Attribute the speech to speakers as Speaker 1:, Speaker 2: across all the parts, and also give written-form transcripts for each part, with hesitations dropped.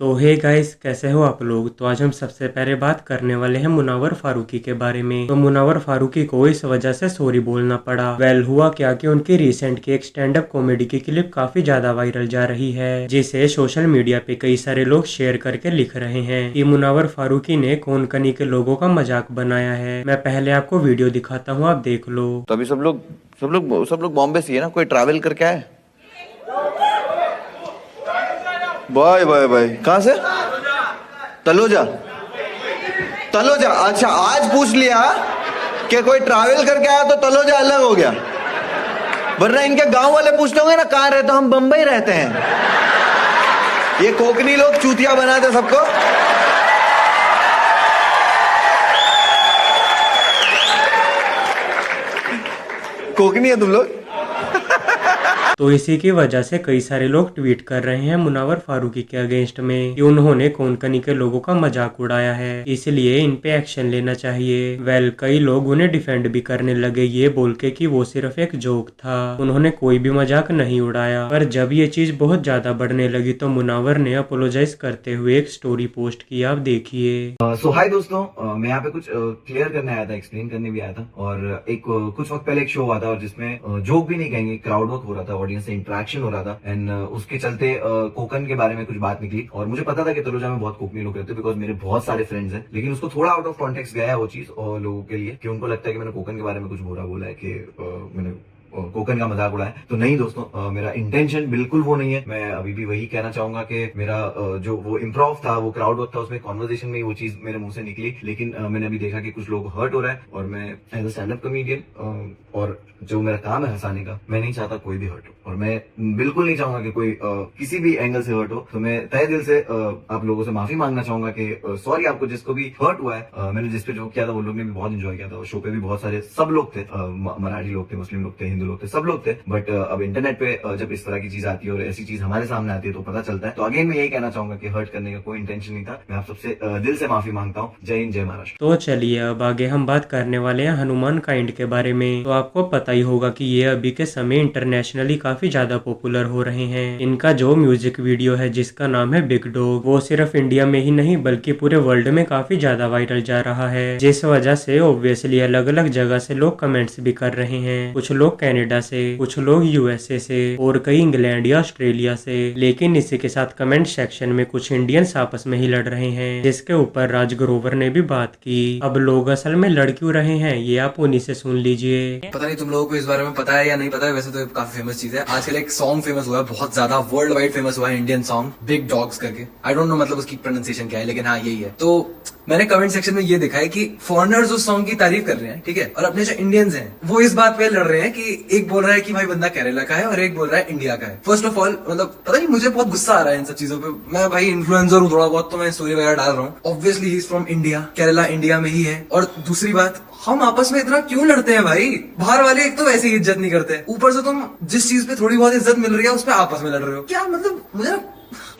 Speaker 1: तो hey guys, कैसे हो आप लोग। तो आज हम सबसे पहले बात करने वाले हैं मुनावर फारूकी के बारे में। तो मुनावर फारूकी को इस वजह से सॉरी बोलना पड़ा। हुआ क्या कि उनकी रिसेंट की एक स्टैंड अप कॉमेडी की क्लिप काफी ज्यादा वायरल जा रही है, जिसे सोशल मीडिया पे कई सारे लोग शेयर करके लिख रहे हैं कि मुनावर फारूकी ने कौन कनी के लोगों का मजाक बनाया है। मैं पहले आपको वीडियो दिखाता हूँ, आप देख लो।
Speaker 2: तो अभी सब लोग बॉम्बे से ही है ना, कोई ट्रैवल करके आए? Bye bye bye. कहाँ से? तलोजा। तलोजा, अच्छा आज पूछ लिया कि कोई ट्रैवल करके आया तो तलोजा अलग हो गया, वरना इनके गांव वाले पूछते होंगे ना कहाँ रहते हो, हम बम्बई रहते हैं। ये कोकनी लोग चूतिया बनाते सबको। कोकनी है तुम लोग।
Speaker 1: तो इसी की वजह से कई सारे लोग ट्वीट कर रहे हैं मुनावर फारूकी के अगेंस्ट में कि उन्होंने कोंकणी के लोगों का मजाक उड़ाया है, इसलिए इन पे एक्शन लेना चाहिए। कई लोग उन्हें डिफेंड भी करने लगे, ये बोल के कि वो सिर्फ एक जोक था, उन्होंने कोई भी मजाक नहीं उड़ाया। पर जब ये चीज बहुत ज्यादा बढ़ने लगी तो मुनावर ने अपोलोजाइज करते हुए एक स्टोरी पोस्ट की, आप देखिए।
Speaker 3: सो हाय दोस्तों, मैं यहाँ पे कुछ क्लियर करने आया था, एक्सप्लेन करने भी आया था। और एक कुछ वक्त पहले एक शो हुआ था और जिसमें जोक भी नहीं कहेंगे, क्राउड वर्क हो रहा था, ऑडियंस से इंटरेक्शन हो रहा था। एंड उसके चलते कोकन के बारे में कुछ बात निकली और मुझे पता था कि तलोजा में बहुत कोकनी लोग रहते हैं, बिकॉज मेरे बहुत सारे फ्रेंड्स हैं। लेकिन उसको थोड़ा आउट ऑफ कॉन्टेक्स्ट गया है वो चीज और लोगों के लिए कि उनको लगता है कि मैंने कोकन के बारे में कुछ बुरा बोला है, कि मैंने कोकन का मजाक उड़ाया। तो नहीं दोस्तों, मेरा इंटेंशन बिल्कुल वो नहीं है। मैं अभी भी वही कहना चाहूंगा कि मेरा जो वो इम्प्रोव था, वो क्राउड वर्क था, उसमें कॉन्वर्सेशन में ही वो चीज मेरे मुंह से निकली। लेकिन मैंने अभी देखा कि कुछ लोग हर्ट हो रहा है और मैं as a stand up comedian और जो मेरा काम है हंसाने का, मैं नहीं चाहता कोई भी हर्ट हो और मैं बिल्कुल नहीं चाहूंगा कि कोई किसी भी एंगल से हर्ट हो। तो मैं तहे दिल से आप लोगों से माफी मांगना चाहूंगा कि सॉरी आपको जिसको भी हर्ट हुआ है। मैंने जिस पे जोक किया था वो लोग ने भी बहुत एंजॉय किया था, शो पे भी बहुत सारे सब लोग थे, मराठी लोग थे, मुस्लिम लोग थे, हिंदू लोग थे, सब लोग थे। बट अब इंटरनेट पे जब इस तरह की चीज आती है और ऐसी चीज हमारे सामने आती है तो पता चलता है। तो अगेन मैं यही कहना चाहूंगा कि हर्ट करने का कोई इंटेंशन नहीं था। मैं आप सबसे दिल से माफी मांगता हूँ। जय हिंद, जय महाराष्ट्र।
Speaker 1: तो चलिए अब आगे हम बात करने वाले हैं हनुमान काइंड के बारे में। तो आपको पता ही होगा कि ये अभी के समय इंटरनेशनली काफी ज्यादा पॉपुलर हो रहे हैं। इनका जो म्यूजिक वीडियो है जिसका नाम है बिग डॉग, वो सिर्फ इंडिया में ही नहीं बल्कि पूरे वर्ल्ड में काफी ज्यादा वायरल जा रहा है, जिस वजह से ऑब्वियसली अलग अलग जगह से लोग कमेंट्स भी कर रहे हैं। कुछ लोग कनाडा से, कुछ लोग यूएसए से और कई इंग्लैंड या ऑस्ट्रेलिया से। लेकिन इसी के साथ कमेंट सेक्शन में कुछ इंडियंस आपस में ही लड़ रहे हैं, जिसके ऊपर राज ग्रोवर ने भी बात की। अब लोग असल में लड़ क्यों रहे हैं ये आप उन्हीं से सुन लीजिए।
Speaker 4: पता नहीं तुम लोगों को इस बारे में पता है या नहीं पता है, वैसे तो काफी फेमस चीज है। आजकल एक सॉन्ग फेमस हुआ है, बहुत ज्यादा वर्ल्ड वाइड फेमस हुआ है, इंडियन सॉन्ग बिग डॉग्स करके। आई डोंट नो मतलब उसकी प्रोनाउंसिएशन क्या है, लेकिन हाँ यही है। तो मैंने कमेंट सेक्शन में ये देखा है कि फॉरेनर्स उस सॉन्ग की तारीफ कर रहे हैं, ठीक है, और अपने जो इंडियंस हैं वो इस बात पे लड़ रहे हैं कि एक बोल रहा है कि भाई बंदा केरला का है और एक बोल रहा है इंडिया का है। फर्स्ट ऑफ ऑल मतलब पता नहीं, मुझे बहुत गुस्सा आ रहा है इन सब चीजों पे। मैं भाई इन्फ्लुएंसर हूँ थोड़ा बहुत, तो मैं स्टोरी वगैरह डाल रहा हूँ। Obviously he is from India, Kerala India में ही है। और दूसरी बात, हम आपस में इतना क्यों लड़ते हैं भाई? बाहर वाले एक तो वैसे ही इज्जत नहीं करते, ऊपर से तुम जिस चीज पे थोड़ी बहुत इज्जत मिल रही है उस पर आपस में लड़ रहे हो। क्या मतलब, मुझे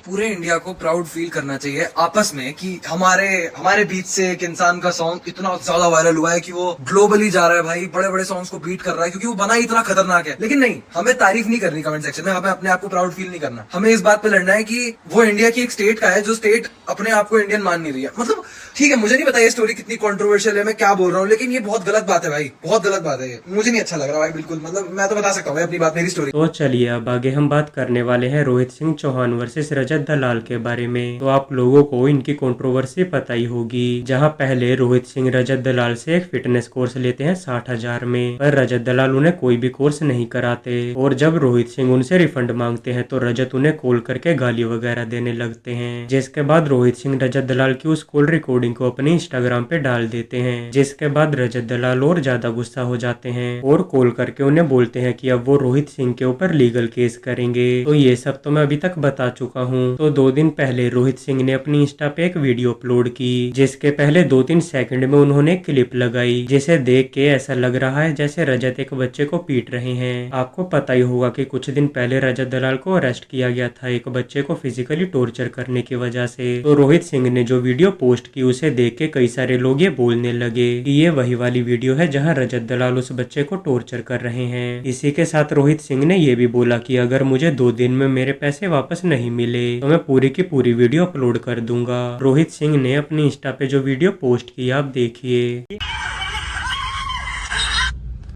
Speaker 4: पूरे इंडिया को प्राउड फील करना चाहिए आपस में कि हमारे बीच से एक इंसान का सॉन्ग इतना ज्यादा वायरल हुआ है कि वो ग्लोबली जा रहा है भाई, बड़े बड़े सॉन्ग्स को बीट कर रहा है क्योंकि वो बना ही इतना खतरनाक है। लेकिन नहीं, हमें तारीफ नहीं करनी कमेंट सेक्शन में, हमें अपने आप को प्राउड फील नहीं करना। हमें इस बात पे लड़ना है कि वो इंडिया की एक स्टेट का है जो स्टेट अपने आप को इंडियन मान नहीं रही है। मतलब ठीक है, मुझे नहीं पता ये स्टोरी कितनी कंट्रोवर्शियल है, मैं क्या बोल रहा हूँ, लेकिन ये बहुत गलत बात है भाई, बहुत गलत बात है। ये मुझे नहीं अच्छा लग रहा भाई, बिल्कुल। मतलब मैं तो बता सकता हूँ अपनी बात, मेरी स्टोरी।
Speaker 1: तो चलिए अब आगे हम बात करने वाले हैं रोहित सिंह चौहान वर्सेस रजत दलाल के बारे में। तो आप लोगों को इनकी कंट्रोवर्सी पता ही होगी, जहां पहले रोहित सिंह रजत दलाल से एक फिटनेस कोर्स लेते हैं 60,000 में, पर रजत दलाल उन्हें कोई भी कोर्स नहीं कराते। और जब रोहित सिंह उनसे रिफंड मांगते हैं तो रजत उन्हें कॉल करके गाली वगैरह देने लगते हैं, जिसके बाद रोहित सिंह रजत दलाल की उस कॉल रिकॉर्डिंग को अपने इंस्टाग्राम पे डाल देते हैं, जिसके बाद रजत दलाल और ज्यादा गुस्सा हो जाते हैं और कॉल करके उन्हें बोलते हैं कि अब वो रोहित सिंह के ऊपर लीगल केस करेंगे। तो ये सब तो मैं अभी तक बता चुका हूँ। तो 2 दिन पहले रोहित सिंह ने अपनी इंस्टा पे एक वीडियो अपलोड की, जिसके पहले 2-3 सेकंड में उन्होंने क्लिप लगाई, जिसे देख के ऐसा लग रहा है जैसे रजत एक बच्चे को पीट रहे हैं। आपको पता ही होगा कि कुछ दिन पहले रजत दलाल को अरेस्ट किया गया था एक बच्चे को फिजिकली टॉर्चर करने की वजह से। तो रोहित सिंह ने जो वीडियो पोस्ट की उसे देख के कई सारे लोग ये बोलने लगे कि ये वही वाली वीडियो है जहां रजत दलाल उस बच्चे को टॉर्चर कर रहे हैं। इसी के साथ रोहित सिंह ने ये भी बोला कि अगर मुझे 2 दिन में मेरे पैसे वापस नहीं मिले तो मैं पूरी की पूरी वीडियो अपलोड कर दूंगा। रोहित सिंह ने अपनी इंस्टा पे जो वीडियो पोस्ट की आप देखिए।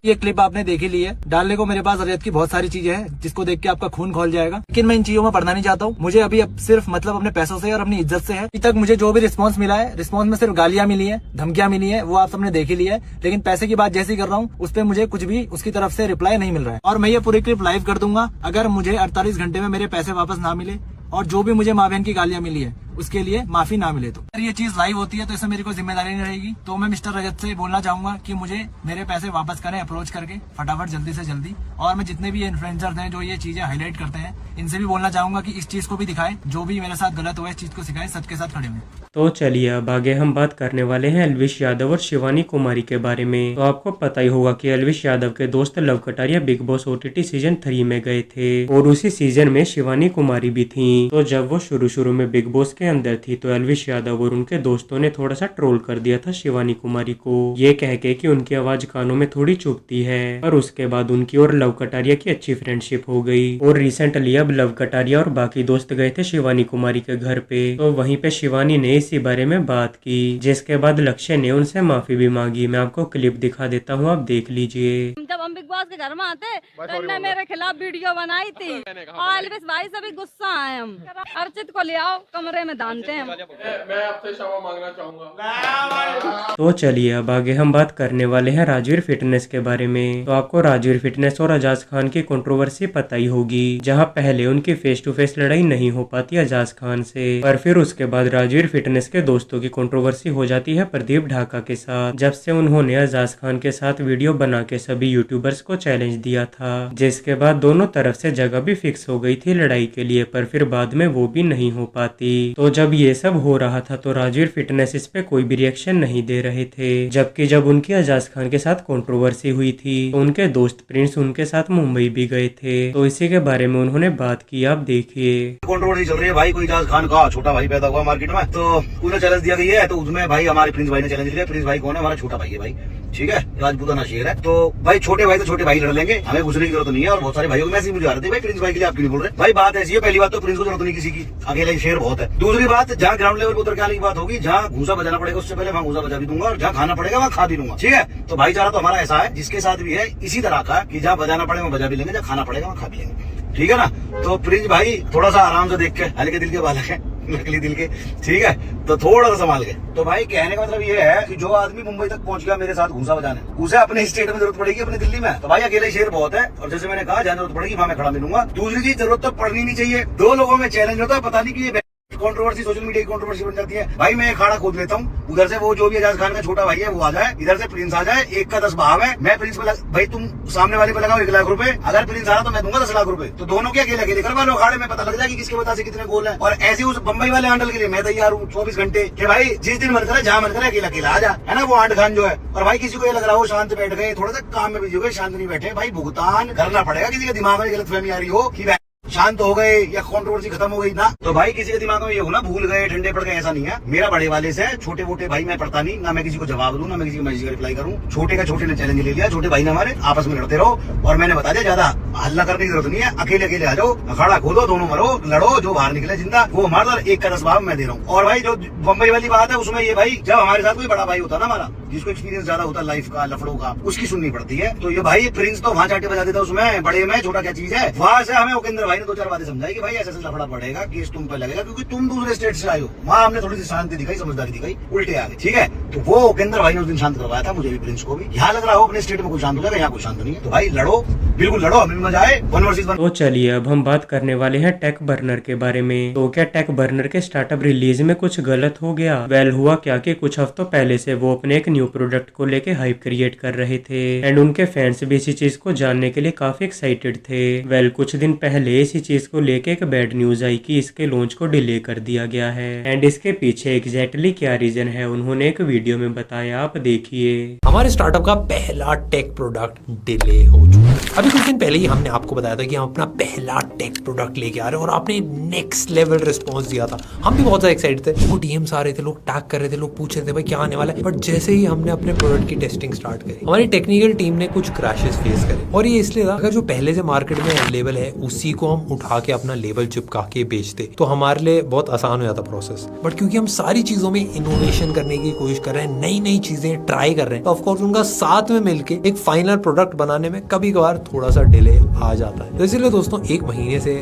Speaker 5: ये क्लिप आपने देख ही ली है। डालने को मेरे पास रजत की बहुत सारी चीजें हैं जिसको देख के आपका खून खौल जाएगा, लेकिन मैं इन चीजों में पढ़ना नहीं चाहता हूँ। मुझे अभी अब सिर्फ मतलब अपने पैसों से और अपनी इज्जत से है। अभी तक मुझे जो भी रिस्पांस मिला है, रिस्पांस में सिर्फ गालियां मिली है, धमकियां मिली है, वो आप सबने देख ही लिया है। लेकिन पैसे की बात जैसी कर रहा हूँ उस पर मुझे कुछ भी उसकी तरफ से रिप्लाई नहीं मिल रहा है। और मैं ये पूरी क्लिप लाइव कर दूंगा। अगर मुझे 48 घंटे में मेरे पैसे वापस ना मिले और जो भी मुझे माँ बहन की गालियां मिली है उसके लिए माफी ना मिले तो अगर ये चीज लाइव होती है तो इसमें मेरी कोई जिम्मेदारी नहीं रहेगी। तो मैं मिस्टर रजत से बोलना चाहूंगा कि मुझे मेरे पैसे वापस करें अप्रोच करके फटाफट जल्दी से जल्दी। और मैं जितने भी इन्फ्लुएंसर्स हैं जो ये चीजें हाईलाइट करते हैं इनसे भी बोलना चाहूंगा कि इस चीज को भी दिखाएं, जो भी मेरे साथ गलत हुआ है इस चीज को सिखाएं, सच के साथ खड़े हुए।
Speaker 1: तो चलिए अब आगे हम बात करने वाले हैं एल्विश यादव और शिवानी कुमारी के बारे में। तो आपको पता ही होगा कि एल्विश यादव के दोस्त love Kataria big boss OTT season 3 में गए थे और उसी सीजन में शिवानी कुमारी भी थी। तो जब वो शुरू में बिग बॉस के अंदर थी तो एल्विश यादव और उनके दोस्तों ने थोड़ा सा ट्रोल कर दिया था शिवानी कुमारी को, ये कह के कि उनकी आवाज कानों में थोड़ी चुभती है। और उसके बाद उनकी और लव कटारिया की अच्छी फ्रेंडशिप हो गई और रिसेंटली अब लव कटारिया और बाकी दोस्त गए थे शिवानी कुमारी के घर पे। तो वहीं पे शिवानी ने इसी बारे में बात की, जिसके बाद लक्ष्य ने उनसे माफी भी मांगी। मैं आपको क्लिप दिखा देता हूँ, आप देख लीजिए।
Speaker 6: जब हम बिग बॉस के घर में आते तो इनने मेरे खिलाफ वीडियो बनाई थी और एल्विश भाई से भी गुस्सा आए। हम अर्चित को ले आओ, कमरे में दानते हैं।
Speaker 7: मैं आपसे क्षमा मांगना चाहूंगा।
Speaker 1: तो चलिए अब आगे हम बात करने वाले हैं राजवीर फिटनेस के बारे में। तो आपको राजवीर फिटनेस और अजाज खान की कंट्रोवर्सी पता ही होगी, जहां पहले उनकी फेस टू फेस लड़ाई नहीं हो पाती अजाज खान से, पर फिर उसके बाद राजवीर फिटनेस के दोस्तों की कंट्रोवर्सी हो जाती है प्रदीप ढाका के साथ, जब से उन्होंने अजाज खान के साथ वीडियो बना के सभी यूट्यूबर्स को चैलेंज दिया था, जिसके बाद दोनों तरफ से जगह भी फिक्स हो गई थी लड़ाई के लिए, पर फिर बाद में वो भी नहीं हो पाती। तो जब ये सब हो रहा था तो राजवीर फिटनेस इस पे कोई भी रिएक्शन नहीं दे रहे थे, जबकि जब उनकी अजाज खान के साथ कंट्रोवर्सी हुई थी तो उनके दोस्त प्रिंस उनके साथ मुंबई भी गए थे। तो इसी के बारे में उन्होंने बात की, आप देखिए।
Speaker 8: कंट्रोवर्सी चल रही है भाई, कोई अजाज खान का छोटा भाई पैदा हुआ मार्केट में तो उन्हें चैलेंज दिया गया है, तो उसमें भाई हमारे प्रिंस भाई ने चैलेंज दिया। प्रिंस भाई कौन है? हमारा छोटा भाई है भाई, ठीक है, राजपूताना शेर है। तो भाई छोटे भाई तो छोटे भाई लड़ लेंगे, हमें घुसने की जरूरत नहीं है। और बहुत सारे भाइयों को मैसेज मुझे आ रहे थे भाई प्रिंस भाई के लिए आप क्यों नहीं बोल रहे? भाई बात ऐसी है, पहली बात तो प्रिंस को जरूरत नहीं किसी की, अकेले शेर बहुत है। दूसरी बात, जहाँ ग्राउंड लेवल पर उतर के आने की बात होगी, जहाँ घूसा बजाना पड़ेगा उससे पहले वहाँ घूसा बजा भी दूंगा, और जहाँ खाना पड़ेगा वहाँ खा भी दूंगा, ठीक है। तो भाईचारा तो हमारा ऐसा है जिसके साथ भी है इसी तरह का कि जहाँ बजाना पड़ेगा वहाँ बजा भी लेंगे, जहाँ खाना पड़ेगा वहाँ खा भी लेंगे, ठीक है ना। तो प्रिंस भाई थोड़ा सा आराम से देख के, हल्के दिल के बालक है, नकली दिल के, ठीक है, तो थोड़ा सा संभाल के। तो भाई कहने का मतलब ये है कि जो आदमी मुंबई तक पहुंच गया मेरे साथ घूसा बजाने, उसे अपने स्टेट में जरूरत पड़ेगी, अपनी दिल्ली में। तो भाई अकेले शेर बहुत है, और जैसे मैंने कहा जहाँ जरूरत पड़ेगी वहां मैं खड़ा मिलूंगा। दूसरी चीज, जरूरत तो पड़नी नहीं चाहिए। दो लोगों में चैलेंज होता है, पता नहीं कि कंट्रोवर्सी सोशल मीडिया की कंट्रोवर्सी बन जाती है। भाई मैं अखाड़ा खोद लेता हूँ, उधर से वो जो भी अजाज खान का छोटा भाई है वो आ जाए, इधर से प्रिंस आ जाए, एक का 10 भाव है। मैं प्रिंस पे भाई तुम सामने वाले पे लगाओ 1 लाख रुपए, अगर प्रिंस आ रहा तो मैं दूंगा 10 लाख रुपए। तो दोनों के अकेले अकेले करवा लो, अखाड़े में पता लग जाएगी किसके वजह से कितने गोल है। और ऐसे उस बम्बई वाले आंडल के लिए मैं तैयार हूँ 24 घंटे कि भाई जिस दिन मन करे जहाँ मन करे अकेला अकेला आ जा, है ना, वो आंड खान जो है। और भाई किसी को ये लग रहा हो शांत बैठ गए, थोड़ा सा काम में बिजी हो गए, शांत नहीं बैठे, भाई भुगतान करना पड़ेगा। किसी के दिमाग में गलतफहमी आ रही हो कि शांत हो गए या कंट्रोवर्सी खत्म हो गई ना, तो भाई किसी के दिमाग में ये हो ना भूल गए, ठंडे पड़ गए, ऐसा नहीं है। मेरा बड़े वाले से छोटे वोटे भाई मैं पढ़ता नहीं, ना मैं किसी को जवाब दूं, ना मैं किसी को मैसेज का रिप्लाई करूं। छोटे का छोटे ने चैलेंज ले लिया, छोटे भाई ने हमारे, आपस में लड़ते रहो। और मैंने बता दिया ज्यादा हल्ला करने की जरूरत नहीं है, अकेले अकेले आ जाओ, अखाड़ा खोदो, दोनों मरो, लड़ो, जो बाहर निकले जिंदा वो हमारा, 1 का 10 भाव मैं दे रहा हूँ। और भाई जो बम्बई वाली बात है उसमें ये भाई, जब हमारे साथ कोई बड़ा भाई होता ना हमारा, जिसको एक्सपीरियंस ज्यादा होता लाइफ का, लफड़ों का, उसकी सुननी पड़ती है। तो ये भाई प्रिंस तो वहाँ चाटे बजा देता, उसमें बड़े में छोटा क्या चीज है। वहां से हमें उपेंद्र भाई ने 2-4 बातें समझाई कि भाई ऐसे लफड़ा पड़ेगा, केस तुम पे लगेगा, क्योंकि तुम दूसरे स्टेट से आए हो। वहाँ हमने थोड़ी सी शांति दिखाई, समझदारी दिखाई, उल्टे आ गए, ठीक है। तो वो उपेंद्र भाई ने उस दिन शांत करवाया था, मुझे भी प्रिंस को भी। यहाँ लग रहा हो अपने स्टेट में कोई शांत हो जाएगा, यहाँ कोई शांत नहीं है। तो भाई लड़ो, बिल्कुल लड़ो, हमें मजा आए, 1 वर्सेस 1।
Speaker 1: तो चलिए अब हम बात करने वाले हैं टेक बर्नर के बारे में। तो क्या टेक बर्नर के स्टार्टअप रिलीज में कुछ गलत हो गया? वेल हुआ क्या कि कुछ हफ्तों पहले से वो अपने एक न्यू प्रोडक्ट को लेके हाइप क्रिएट कर रहे थे, एंड उनके फैंस भी इसी चीज को जानने के लिए काफी एक्साइटेड थे। वेल कुछ दिन पहले इसी चीज को लेके एक बैड न्यूज आई कि इसके लॉन्च को डिले कर दिया गया है, एंड इसके पीछे एग्जैक्टली क्या रीजन है उन्होंने एक वीडियो में बताया, आप देखिए।
Speaker 9: हमारे स्टार्टअप का पहला टेक प्रोडक्ट डिले हो चुका है। अभी कुछ दिन पहले ही हमने आपको बताया था कि हम अपना पहला टेक प्रोडक्ट लेके आ रहे हैं और आपने नेक्स्ट लेवल रिस्पांस दिया था। हम भी बहुत ज्यादा एक्साइटेड थे। वो डीएम्स आ रहे थे, लोग टैग कर रहे थे, लोग पूछ रहे थे भाई क्या आने वाला है। बट जैसे ही हमने अपने प्रोडक्ट की टेस्टिंग स्टार्ट करी, हमारी टेक्निकल टीम ने कुछ क्रैशेस फेस करे। और ये इसलिए था, अगर जो पहले से मार्केट में अवेलेबल है उसी को हम उठा के अपना लेबल चिपका के बेचते तो हमारे लिए बहुत आसान हो जाता प्रोसेस। बट क्योंकि हम सारी चीजों में इनोवेशन करने की कोशिश कर रहे हैं, नई नई चीजें ट्राई कर रहे हैं, तो ऑफकोर्स उनका साथ में मिलके एक फाइनल प्रोडक्ट बनाने में कभी कभार थोड़ा सा डिले आ जाता है। तो इसीलिए दोस्तों 1 महीने से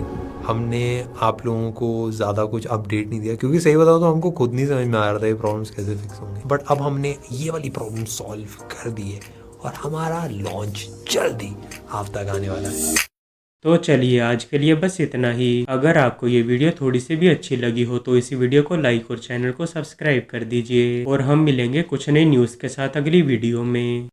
Speaker 9: हमने आप लोगों को ज़्यादा कुछ अपडेट नहीं दिया, क्योंकि सही बताओ तो हमको खुद नहीं समझ में आ रहा था ये प्रॉब्लम्स कैसे फिक्स होंगे। बट अब हमने ये वाली प्रॉब्लम सॉल्व कर दी है और हमारा लॉन्च जल्दी आप तक आने वाला है।
Speaker 1: तो चलिए आज के लिए बस इतना ही। अगर आपको ये वीडियो थोड़ी सी भी अच्छी लगी हो तो इसी वीडियो को लाइक और चैनल को सब्सक्राइब कर दीजिए। और हम मिलेंगे कुछ नई न्यूज़ के साथ अगली वीडियो में।